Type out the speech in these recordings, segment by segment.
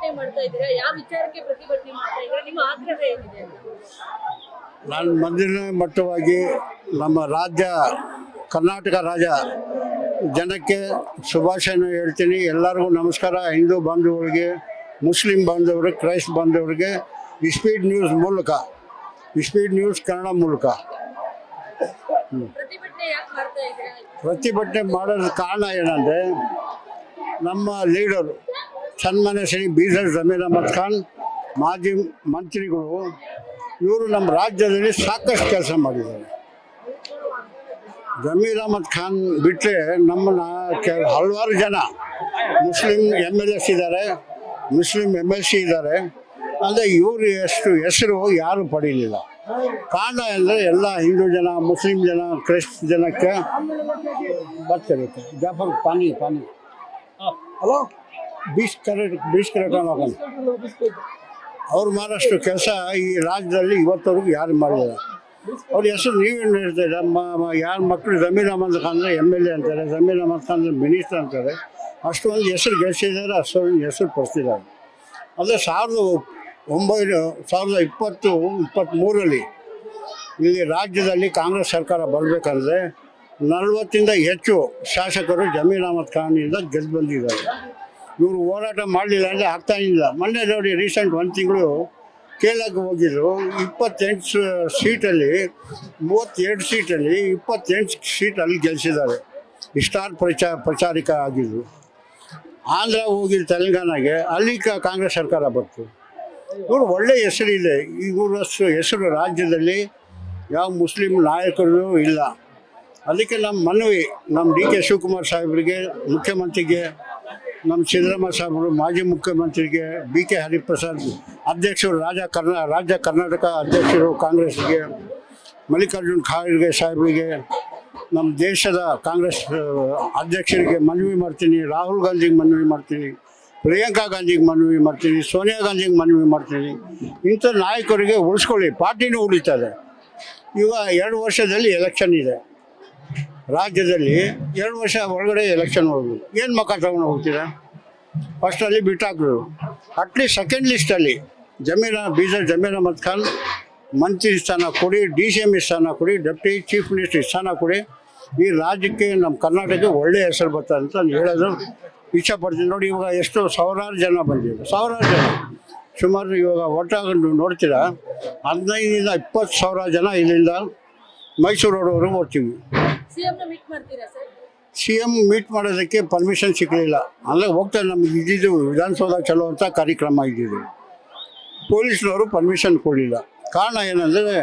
ಪ್ರತಿಭಟನೆ ಮಾಡ್ತಾ ಇದ್ದೀರಾ? ಯಾವ ವಿಚಾರಕ್ಕೆ ಪ್ರತಿಭಟನೆ ಮಾಡ್ತಾ ಇದ್ದೀರಾ? ನಿಮ್ಮ ಆಗ್ರಹ ಏನಿದೆ ಅಂತ? ನಾನು ಮೊದಲನೇ ಮಟ್ಟವಾಗಿ ನಮ್ಮ ರಾಜ್ಯ ಕರ್ನಾಟಕ ರಾಜ್ಯ ಜನಕ್ಕೆ ಶುಭಾಶಯನ ಹೇಳ್ತೀನಿ. ಎಲ್ಲರಿಗೂ ನಮಸ್ಕಾರ. ಹಿಂದೂ ಬಾಂಧವರಿಗೆ, ಮುಸ್ಲಿಂ ಬಾಂಧವರಿಗೆ, ಕ್ರೈಸ್ತ ಬಾಂಧವರಿಗೆ ಸ್ಪೀಡ್ ನ್ಯೂಸ್ ಕನ್ನಡ ಮೂಲಕ ಪ್ರತಿಭಟನೆ ಯಾಕೆ ಮಾಡ್ತಾ ಇದ್ದೀರಾ? ಪ್ರತಿಭಟನೆ ಮಾಡೋದ್ರ ಕಾರಣ ಏನಂದರೆ, ನಮ್ಮ ಲೀಡರು ಸನ್ಮಾನ್ಯ ಶ್ರೀ ಬೀದರ್ ಜಮೀರ್ ಅಹಮದ್ ಖಾನ್ ಮಾಜಿ ಮಂತ್ರಿಗಳು, ಇವರು ನಮ್ಮ ರಾಜ್ಯದಲ್ಲಿ ಸಾಕಷ್ಟು ಕೆಲಸ ಮಾಡಿದ್ದಾರೆ. ಜಮೀರ್ ಅಹಮದ್ ಖಾನ್ ಬಿಟ್ಟರೆ ನಮ್ಮನ್ನು ಹಲವಾರು ಜನ ಮುಸ್ಲಿಂ MLS ಇದ್ದಾರೆ, ಮುಸ್ಲಿಂ MLC ಇದ್ದಾರೆ. ಅಂದರೆ ಇವರು ಹೆಸರು ಯಾರು ಪಡೀಲಿಲ್ಲ. ಕಾರಣ ಅಂದರೆ ಎಲ್ಲ ಹಿಂದೂ ಜನ, ಮುಸ್ಲಿಂ ಜನ, ಕ್ರೈಸ್ತ ಜನಕ್ಕೆ ಬರ್ತಾರೆ. ಜಾಫರ್ ಪಾನಿ ಹಲೋ ಬೀಸ್ ಕರೆಕ್ಟ್ ಅವ್ರು ಮಾಡೋಷ್ಟು ಕೆಲಸ ಈ ರಾಜ್ಯದಲ್ಲಿ ಇವತ್ತವರೆಗೂ ಯಾರು ಮಾಡಿಲ್ಲ. ಅವ್ರ ಹೆಸರು ನೀವೇನು ಹೇಳ್ತಾರೆ? ನಮ್ಮ ಯಾರ ಮಕ್ಕಳು ಜಮೀರ್ ಅಹಮದ್ ಖಾನ್ MLA ಅಂತಾರೆ, ಜಮೀರ್ ಅಹಮದ್ ಖಾನ್ ಮಿನಿಸ್ಟರ್ ಅಂತಾರೆ. ಅಷ್ಟೊಂದು ಹೆಸರು ಗಳಿಸಿದ್ದಾರೆ, ಅಷ್ಟೊಂದು ಹೆಸರು ಪಡಿಸಿದ್ದಾರೆ. ಅಂದರೆ 1923 ಇಲ್ಲಿ ರಾಜ್ಯದಲ್ಲಿ ಕಾಂಗ್ರೆಸ್ ಸರ್ಕಾರ ಬರಬೇಕಂದ್ರೆ 40ರಿಂದ ಹೆಚ್ಚು ಶಾಸಕರು ಜಮೀರ್ ಅಹಮದ್ ಖಾನಿಂದ ಗೆದ್ದು ಬಂದಿದ್ದಾರೆ. ಇವರು ಹೋರಾಟ ಮಾಡಲಿಲ್ಲ ಅಂದರೆ ಆಗ್ತಾ ಇಲ್ಲ. ಮೊನ್ನೆ ನೋಡಿ, ರೀಸೆಂಟ್ 1 ತಿಂಗಳು ಕೇರಳಕ್ಕೆ ಹೋಗಿದ್ರು. 28 ಸೀಟಲ್ಲಿ 32 ಸೀಟಲ್ಲಿ 28 ಸೀಟಲ್ಲಿ ಗೆಲ್ಲಿಸಿದ್ದಾರೆ. ಸ್ಟಾರ್ ಪ್ರಚಾರಿಕ ಆಗಿದ್ರು. ಆಂಧ್ರ ಹೋಗಿ ತೆಲಂಗಾಣಗೆ, ಅಲ್ಲಿ ಕಾಂಗ್ರೆಸ್ ಸರ್ಕಾರ ಬಂತು. ಇವರು ಒಳ್ಳೆಯ ಹೆಸರಿದೆ. ಇವರಷ್ಟು ಹೆಸರು ರಾಜ್ಯದಲ್ಲಿ ಯಾವ ಮುಸ್ಲಿಂ ನಾಯಕರು ಇಲ್ಲ. ಅದಕ್ಕೆ ನಮ್ಮ ಮನವಿ, ನಮ್ಮ DK ಶಿವಕುಮಾರ್ ಸಾಹೇಬರಿಗೆ, ಮುಖ್ಯಮಂತ್ರಿಗೆ, ನಮ್ಮ ಸಿದ್ದರಾಮಯ್ಯ ಸಾಹೇಬರು ಮಾಜಿ ಮುಖ್ಯಮಂತ್ರಿಗೆ, BK ಹರಿಪ್ರಸಾದ್ ಅಧ್ಯಕ್ಷರು, ರಾಜ್ಯ ಕರ್ನಾಟಕ ಅಧ್ಯಕ್ಷರು ಕಾಂಗ್ರೆಸ್ಗೆ, ಮಲ್ಲಿಕಾರ್ಜುನ್ ಖಾರ್ಗೆ ಸಾಹೇಬರಿಗೆ, ನಮ್ಮ ದೇಶದ ಕಾಂಗ್ರೆಸ್ ಅಧ್ಯಕ್ಷರಿಗೆ ಮನವಿ ಮಾಡ್ತೀನಿ. ರಾಹುಲ್ ಗಾಂಧಿಗೆ ಮನವಿ ಮಾಡ್ತೀನಿ, ಪ್ರಿಯಾಂಕಾ ಗಾಂಧಿಗೆ ಮನವಿ ಮಾಡ್ತೀನಿ, ಸೋನಿಯಾ ಗಾಂಧಿಗೆ ಮನವಿ ಮಾಡ್ತೀನಿ. ಇಂಥ ನಾಯಕರಿಗೆ ಉಳಿಸ್ಕೊಳ್ಳಿ. ಪಾರ್ಟಿನೂ ಉಳಿತಾರೆ. ಈಗ 2 ವರ್ಷದಲ್ಲಿ ಎಲೆಕ್ಷನ್ ಇದೆ ರಾಜ್ಯದಲ್ಲಿ. 2 ವರ್ಷ ಒಳಗಡೆ ಎಲೆಕ್ಷನ್ ಹೋಗ್ಬೋದು. ಏನು ಮಕ್ಕ ತಗೊಂಡು ಹೋಗ್ತೀರಾ? ಫಸ್ಟಲ್ಲಿ ಬಿಟ್ಟಾಕಿದ್ರು. ಅಟ್ಲೀಸ್ಟ್ ಸೆಕೆಂಡ್ ಲಿಸ್ಟಲ್ಲಿ ಬೀದರ್ ಜಮೀರ್ ಅಹಮದ್ ಖಾನ್ ಮಂತ್ರಿ ಸ್ಥಾನ ಕೊಡಿ, DCM ಸ್ಥಾನ ಕೊಡಿ, ಡೆಪ್ಟಿ ಚೀಫ್ ಮಿನಿಸ್ಟರ್ ಸ್ಥಾನ ಕೊಡಿ. ಈ ರಾಜ್ಯಕ್ಕೆ, ನಮ್ಮ ಕರ್ನಾಟಕಕ್ಕೆ ಒಳ್ಳೆಯ ಹೆಸರು ಬರ್ತಾರೆ ಅಂತ ಹೇಳೋದು ಇಷ್ಟಪಡ್ತೀನಿ. ನೋಡಿ, ಇವಾಗ ಎಷ್ಟು ಸಾವಿರಾರು ಜನ ಬಂದಿದ್ದಾರೆ, ಸಾವಿರಾರು ಜನ. ಸುಮಾರು ಇವಾಗ ಒಟ್ಟಾಗಿ ನೋಡ್ತೀರಾ 15ರಿಂದ 20 ಸಾವಿರ ಜನ ಇಲ್ಲಿಂದ ಮೈಸೂರು ರೋಡ್ವರೆಗೂ ಹೋಗ್ತೀವಿ. CM ಮೀಟ್ ಮಾಡೋದಕ್ಕೆ ಪರ್ಮಿಷನ್ ಸಿಗಲಿಲ್ಲ. ಅಂದರೆ ಹೋಗ್ತಾರೆ. ನಮ್ಗೆ ಇದ್ದಿದ್ದು ವಿಧಾನಸೌಧ ಚಲೋ ಅಂತ ಕಾರ್ಯಕ್ರಮ ಇದ್ದಿದ್ದು. ಪೊಲೀಸ್ನವರು ಪರ್ಮಿಷನ್ ಕೊಡಲಿಲ್ಲ. ಕಾರಣ ಏನಂದರೆ,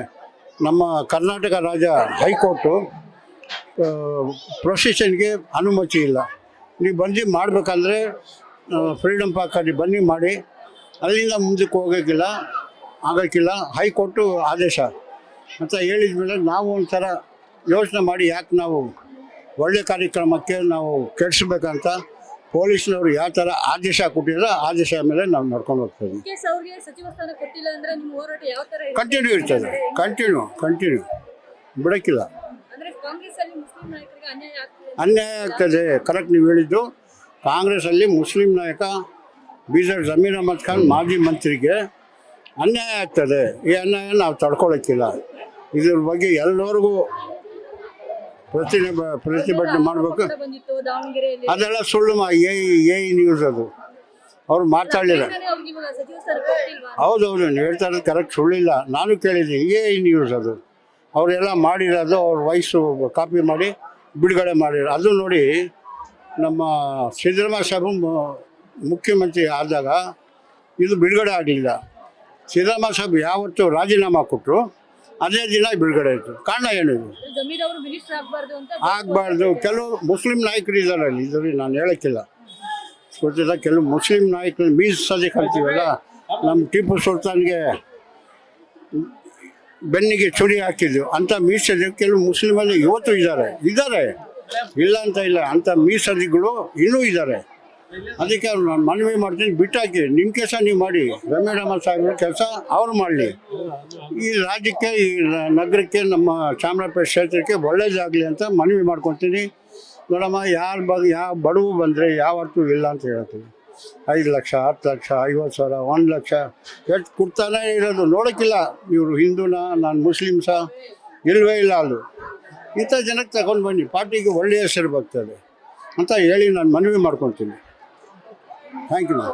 ನಮ್ಮ ಕರ್ನಾಟಕ ರಾಜ್ಯ ಹೈಕೋರ್ಟು ಪ್ರೊಸೆಷನ್ಗೆ ಅನುಮತಿ ಇಲ್ಲ. ನೀವು ಬಂದು ಮಾಡಬೇಕಂದ್ರೆ ಫ್ರೀಡಮ್ ಪಾರ್ಕಲ್ಲಿ ಬನ್ನಿ ಮಾಡಿ, ಅಲ್ಲಿಂದ ಮುಂದಕ್ಕೆ ಆಗೋಕ್ಕಿಲ್ಲ. ಹೈಕೋರ್ಟು ಆದೇಶ ಅಂತ ಹೇಳಿದ ಮೇಲೆ ನಾವು ಒಂಥರ ಯೋಚನೆ ಮಾಡಿ, ಯಾಕೆ ನಾವು ಒಳ್ಳೆ ಕಾರ್ಯಕ್ರಮಕ್ಕೆ ನಾವು ಕೆಡಿಸ್ಬೇಕಂತ ಪೊಲೀಸ್ನವರು ಯಾವ ಥರ ಆದೇಶ ಕೊಟ್ಟಿದ್ರೆ ಆದೇಶ ಮೇಲೆ ನಾವು ನಡ್ಕೊಂಡು ಹೋಗ್ತೀವಿ. ಕಂಟಿನ್ಯೂ ಇರ್ತದೆ, ಕಂಟಿನ್ಯೂ ಬಿಡೋಕ್ಕಿಲ್ಲ. ಅನ್ಯಾಯ ಆಗ್ತದೆ. ಕರೆಕ್ಟ್ ನೀವು ಹೇಳಿದ್ದು. ಕಾಂಗ್ರೆಸ್ಸಲ್ಲಿ ಮುಸ್ಲಿಂ ನಾಯಕ ಬೀದರ್ ಜಮೀರ್ ಅಹಮದ್ ಖಾನ್ ಮಾಜಿ ಮಂತ್ರಿಗೆ ಅನ್ಯಾಯ ಆಗ್ತದೆ. ಈ ಅನ್ಯಾಯ ನಾವು ತಡ್ಕೊಳ್ಳೋಕ್ಕಿಲ್ಲ. ಇದ್ರ ಬಗ್ಗೆ ಎಲ್ಲರಿಗೂ ಪ್ರತಿಭಟನೆ ಮಾಡಬೇಕು. ಅದೆಲ್ಲ ಸುಳ್ಳು. ಎ ನ್ಯೂಸ್ ಅದು. ಅವ್ರು ಮಾತಾಡಲಿಲ್ಲ. ಹೌದೌದು, ನೀವು ಹೇಳ್ತಾ ಇರೋದು ಕರೆಕ್ಟ್, ಸುಳ್ಳಿಲ್ಲ. ನಾನು ಕೇಳಿದ್ದೀನಿ. ಎ ನ್ಯೂಸ್ ಅದು. ಅವರೆಲ್ಲ ಮಾಡಿರೋದು ಅವ್ರ ವಯಸ್ಸು ಕಾಪಿ ಮಾಡಿ ಬಿಡುಗಡೆ ಮಾಡಿರೋ ಅದು. ನೋಡಿ, ನಮ್ಮ ಸಿದ್ದರಾಮಯ್ಯ ಸಾಹೇಬು ಮುಖ್ಯಮಂತ್ರಿ ಆದಾಗ ಇದು ಬಿಡುಗಡೆ ಆಗಲಿಲ್ಲ. ಸಿದ್ದರಾಮಯ್ಯ ಸಾಹೇಬ್ ಯಾವತ್ತು ರಾಜೀನಾಮಾ ಕೊಟ್ಟರು ಅದೇ ದಿನ ಬಿಡುಗಡೆ ಆಯಿತು. ಕಾರಣ ಏನಿದೆ? ಆಗಬಾರ್ದು. ಕೆಲವು ಮುಸ್ಲಿಂ ನಾಯಕರು ಇದ್ದಾರೆ ಅಲ್ಲಿ. ಇದರಲ್ಲಿ ನಾನು ಹೇಳೋಕ್ಕಿಲ್ಲ, ಗೊತ್ತಿಲ್ಲ. ಕೆಲವು ಮುಸ್ಲಿಂ ನಾಯಕರು ಮೀಸಲಿ ಕಲ್ತೀವಲ್ಲ, ನಮ್ಮ ಟಿಪ್ಪು ಸುಲ್ತಾನ್ಗೆ ಬೆನ್ನಿಗೆ ಚುರಿ ಹಾಕಿದ್ದು ಅಂಥ ಮೀಸಲಿ ಕೆಲವು ಮುಸ್ಲಿಮಲ್ಲಿ ಇವತ್ತು ಇದ್ದಾರೆ, ಇಲ್ಲ ಅಂತ ಇಲ್ಲ. ಅಂಥ ಮೀಸಲಿಗಳು ಇನ್ನೂ ಇದ್ದಾರೆ. ಅದಕ್ಕೆ ಅವ್ರು ನಾನು ಮನವಿ ಮಾಡ್ತೀನಿ, ಬಿಟ್ಟಾಕಿ. ನಿಮ್ಮ ಕೆಲಸ ನೀವು ಮಾಡಿ. ಜಮೀರ್ ಅಹಮದ್ ಸಾಹೇಬ್ರ ಕೆಲಸ ಅವ್ರು ಮಾಡಲಿ. ಈ ರಾಜ್ಯಕ್ಕೆ, ಈ ನಗರಕ್ಕೆ, ನಮ್ಮ ಚಾಮರಾಜಪೇಟೆ ಕ್ಷೇತ್ರಕ್ಕೆ ಒಳ್ಳೇದಾಗಲಿ ಅಂತ ಮನವಿ ಮಾಡ್ಕೊತೀನಿ. ನೋಡಮ್ಮ, ಯಾವ ಬಡವು ಬಂದರೆ ಯಾವ ಅರ್ಥ ಇಲ್ಲ ಅಂತ ಹೇಳ್ತೀವಿ. 5 ಲಕ್ಷ 10 ಲಕ್ಷ 50,000 1 ಲಕ್ಷ ಎಷ್ಟು ಕೊಡ್ತಾನೆ ಇರೋದು ನೋಡೋಕ್ಕಿಲ್ಲ. ಇವರು ಹಿಂದೂನಾ ನಾನು ಮುಸ್ಲಿಮ್ಸಾ ಇಲ್ಲವೇ ಇಲ್ಲ. ಅದು ಇಂಥ ಜನಕ್ಕೆ ತಗೊಂಡು ಬನ್ನಿ, ಪಾರ್ಟಿಗೆ ಒಳ್ಳೆಯ ಹೆಸರು ಬರ್ತದೆ ಅಂತ ಹೇಳಿ ನಾನು ಮನವಿ ಮಾಡ್ಕೊತೀನಿ. Thank you ma'am.